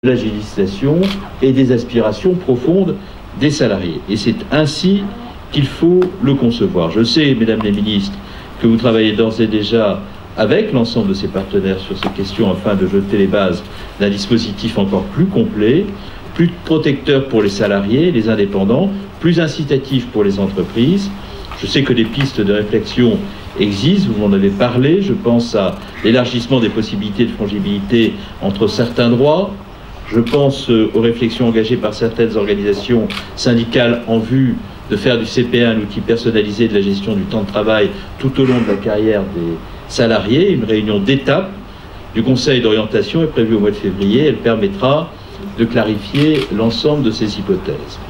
de la législation et des aspirations profondes des salariés. Et c'est ainsi qu'il faut le concevoir. Je sais, mesdames les ministres, que vous travaillez d'ores et déjà avec l'ensemble de ces partenaires sur ces questions afin de jeter les bases d'un dispositif encore plus complet, plus protecteur pour les salariés, les indépendants, plus incitatif pour les entreprises. Je sais que des pistes de réflexion existent, vous m'en avez parlé. Je pense à l'élargissement des possibilités de fongibilité entre certains droits. Je pense aux réflexions engagées par certaines organisations syndicales en vue de faire du CP1 un outil personnalisé de la gestion du temps de travail tout au long de la carrière des salariés. Une réunion d'étape du Conseil d'orientation est prévue au mois de février. Elle permettra de clarifier l'ensemble de ces hypothèses.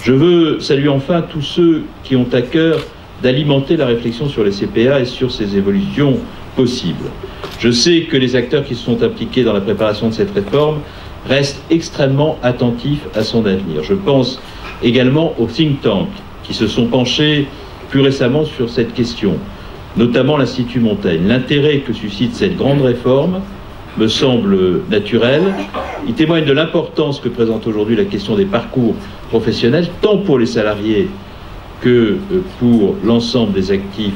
Je veux saluer enfin tous ceux qui ont à cœur d'alimenter la réflexion sur les CPA et sur ces évolutions possibles. Je sais que les acteurs qui se sont impliqués dans la préparation de cette réforme restent extrêmement attentifs à son avenir. Je pense également aux think tanks qui se sont penchés plus récemment sur cette question, notamment l'Institut Montaigne. L'intérêt que suscite cette grande réforme me semble naturel. Il témoigne de l'importance que présente aujourd'hui la question des parcours professionnels, tant pour les salariés que pour l'ensemble des actifs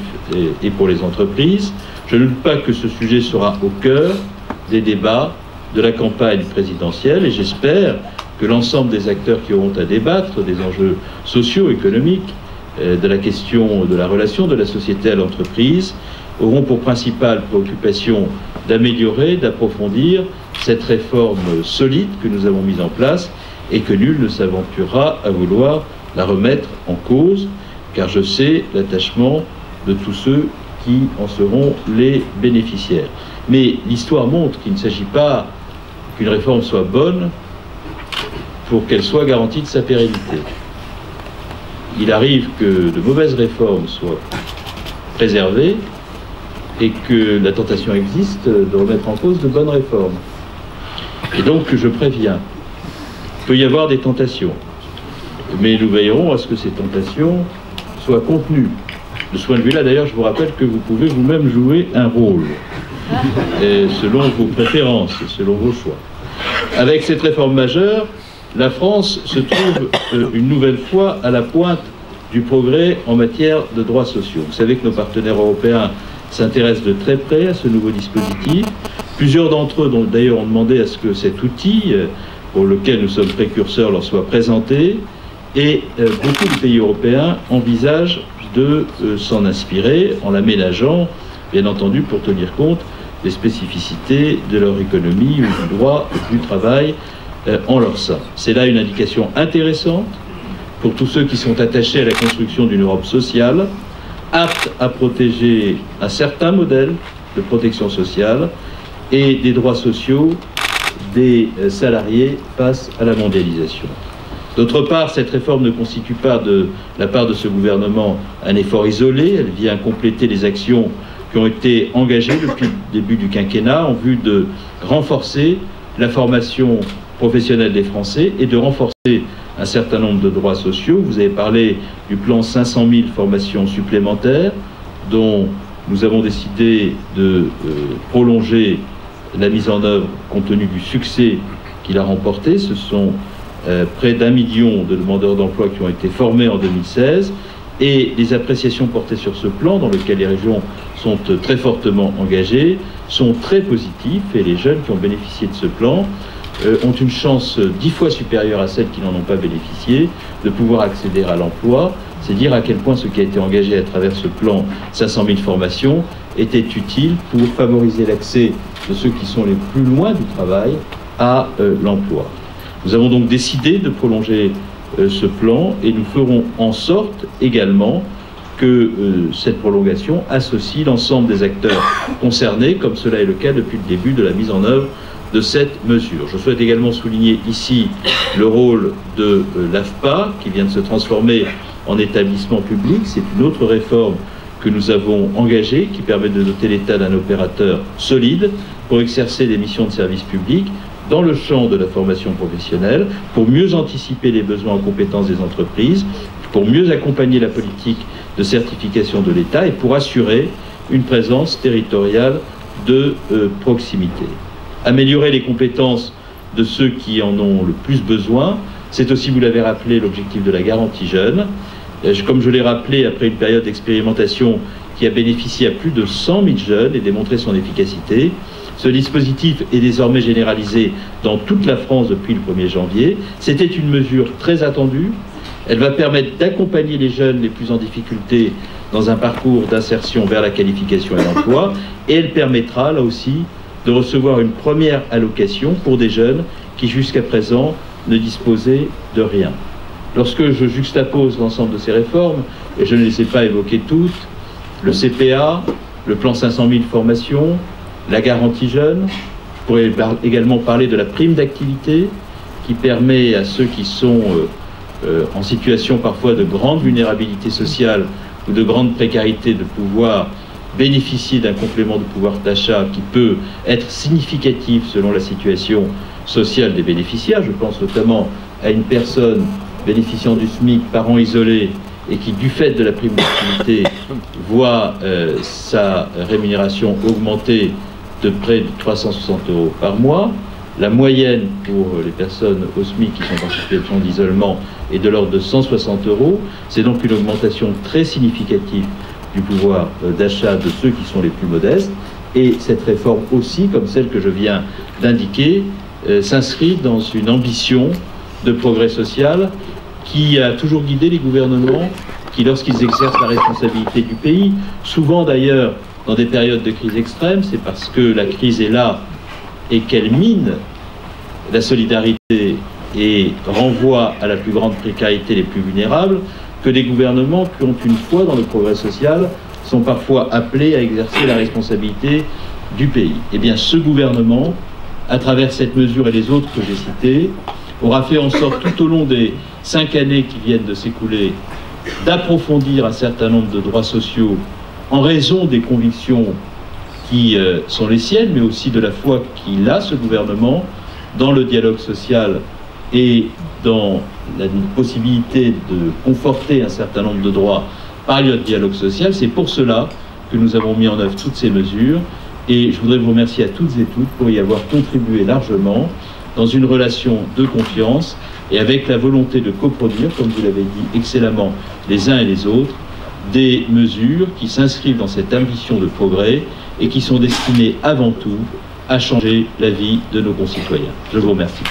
et pour les entreprises. Je ne doute pas que ce sujet sera au cœur des débats de la campagne présidentielle et j'espère que l'ensemble des acteurs qui auront à débattre des enjeux sociaux, économiques, de la question de la relation de la société à l'entreprise auront pour principale préoccupation d'améliorer, d'approfondir cette réforme solide que nous avons mise en place et que nul ne s'aventurera à vouloir la remettre en cause, car je sais l'attachement de tous ceux qui en seront les bénéficiaires. Mais l'histoire montre qu'il ne s'agit pas qu'une réforme soit bonne pour qu'elle soit garantie de sa pérennité. Il arrive que de mauvaises réformes soient préservées et que la tentation existe de remettre en cause de bonnes réformes. Et donc je préviens, il peut y avoir des tentations, mais nous veillerons à ce que ces tentations soient contenues. De ce point de vue-là, d'ailleurs, je vous rappelle que vous pouvez vous-même jouer un rôle, selon vos préférences, selon vos choix. Avec cette réforme majeure, la France se trouve une nouvelle fois à la pointe du progrès en matière de droits sociaux. Vous savez que nos partenaires européens s'intéressent de très près à ce nouveau dispositif. Plusieurs d'entre eux, d'ailleurs, ont demandé à ce que cet outil, pour lequel nous sommes précurseurs, leur soit présenté. Et beaucoup de pays européens envisagent de s'en inspirer en l'aménageant, bien entendu, pour tenir compte des spécificités de leur économie ou du droit du travail en leur sein. C'est là une indication intéressante pour tous ceux qui sont attachés à la construction d'une Europe sociale, apte à protéger un certain modèle de protection sociale et des droits sociaux des salariés face à la mondialisation. D'autre part, cette réforme ne constitue pas de la part de ce gouvernement un effort isolé. Elle vient compléter les actions qui ont été engagées depuis le début du quinquennat en vue de renforcer la formation professionnelle des Français et de renforcer un certain nombre de droits sociaux. Vous avez parlé du plan 500 000 formations supplémentaires dont nous avons décidé de prolonger la mise en œuvre compte tenu du succès qu'il a remporté. Ce sont près d'1 million de demandeurs d'emploi qui ont été formés en 2016 et les appréciations portées sur ce plan, dans lequel les régions sont très fortement engagées, sont très positives et les jeunes qui ont bénéficié de ce plan ont une chance 10 fois supérieure à celles qui n'en ont pas bénéficié de pouvoir accéder à l'emploi. C'est dire à quel point ce qui a été engagé à travers ce plan 500 000 formations était utile pour favoriser l'accès de ceux qui sont les plus loin du travail à l'emploi. Nous avons donc décidé de prolonger ce plan et nous ferons en sorte également que cette prolongation associe l'ensemble des acteurs concernés, comme cela est le cas depuis le début de la mise en œuvre de cette mesure. Je souhaite également souligner ici le rôle de l'AFPA, qui vient de se transformer en établissement public. C'est une autre réforme que nous avons engagée, qui permet de doter l'État d'un opérateur solide pour exercer des missions de service public dans le champ de la formation professionnelle, pour mieux anticiper les besoins en compétences des entreprises, pour mieux accompagner la politique de certification de l'État et pour assurer une présence territoriale de proximité. Améliorer les compétences de ceux qui en ont le plus besoin. C'est aussi, vous l'avez rappelé, l'objectif de la garantie jeune. Comme je l'ai rappelé, après une période d'expérimentation qui a bénéficié à plus de 100 000 jeunes et démontré son efficacité, ce dispositif est désormais généralisé dans toute la France depuis le 1er janvier. C'était une mesure très attendue. Elle va permettre d'accompagner les jeunes les plus en difficulté dans un parcours d'insertion vers la qualification et l'emploi. Et elle permettra, là aussi, de recevoir une première allocation pour des jeunes qui, jusqu'à présent, ne disposaient de rien. Lorsque je juxtapose l'ensemble de ces réformes, et je ne les ai pas évoquées toutes, le CPA, le plan 500 000 formations, la garantie jeune, je pourrais également parler de la prime d'activité qui permet à ceux qui sont en situation parfois de grande vulnérabilité sociale ou de grande précarité de pouvoir bénéficier d'un complément de pouvoir d'achat qui peut être significatif selon la situation sociale des bénéficiaires. Je pense notamment à une personne bénéficiant du SMIC, parent isolé, et qui, du fait de la prime d'activité, voit sa rémunération augmenter de près de 360 € par mois. La moyenne pour les personnes au SMIC qui sont en situation d'isolement est de l'ordre de 160 €. C'est donc une augmentation très significative du pouvoir d'achat de ceux qui sont les plus modestes. Et cette réforme aussi, comme celle que je viens d'indiquer, s'inscrit dans une ambition de progrès social qui a toujours guidé les gouvernements qui, lorsqu'ils exercent la responsabilité du pays, souvent d'ailleurs dans des périodes de crise extrême, c'est parce que la crise est là et qu'elle mine la solidarité et renvoie à la plus grande précarité les plus vulnérables, que les gouvernements qui ont une foi dans le progrès social sont parfois appelés à exercer la responsabilité du pays. Eh bien, ce gouvernement, à travers cette mesure et les autres que j'ai citées, aura fait en sorte tout au long des 5 années qui viennent de s'écouler d'approfondir un certain nombre de droits sociaux en raison des convictions qui sont les siennes, mais aussi de la foi qu'il a, ce gouvernement, dans le dialogue social et dans la possibilité de conforter un certain nombre de droits par le dialogue social. C'est pour cela que nous avons mis en œuvre toutes ces mesures, et je voudrais vous remercier à toutes et toutes pour y avoir contribué largement dans une relation de confiance et avec la volonté de coproduire, comme vous l'avez dit excellemment les uns et les autres, des mesures qui s'inscrivent dans cette ambition de progrès et qui sont destinées avant tout à changer la vie de nos concitoyens. Je vous remercie.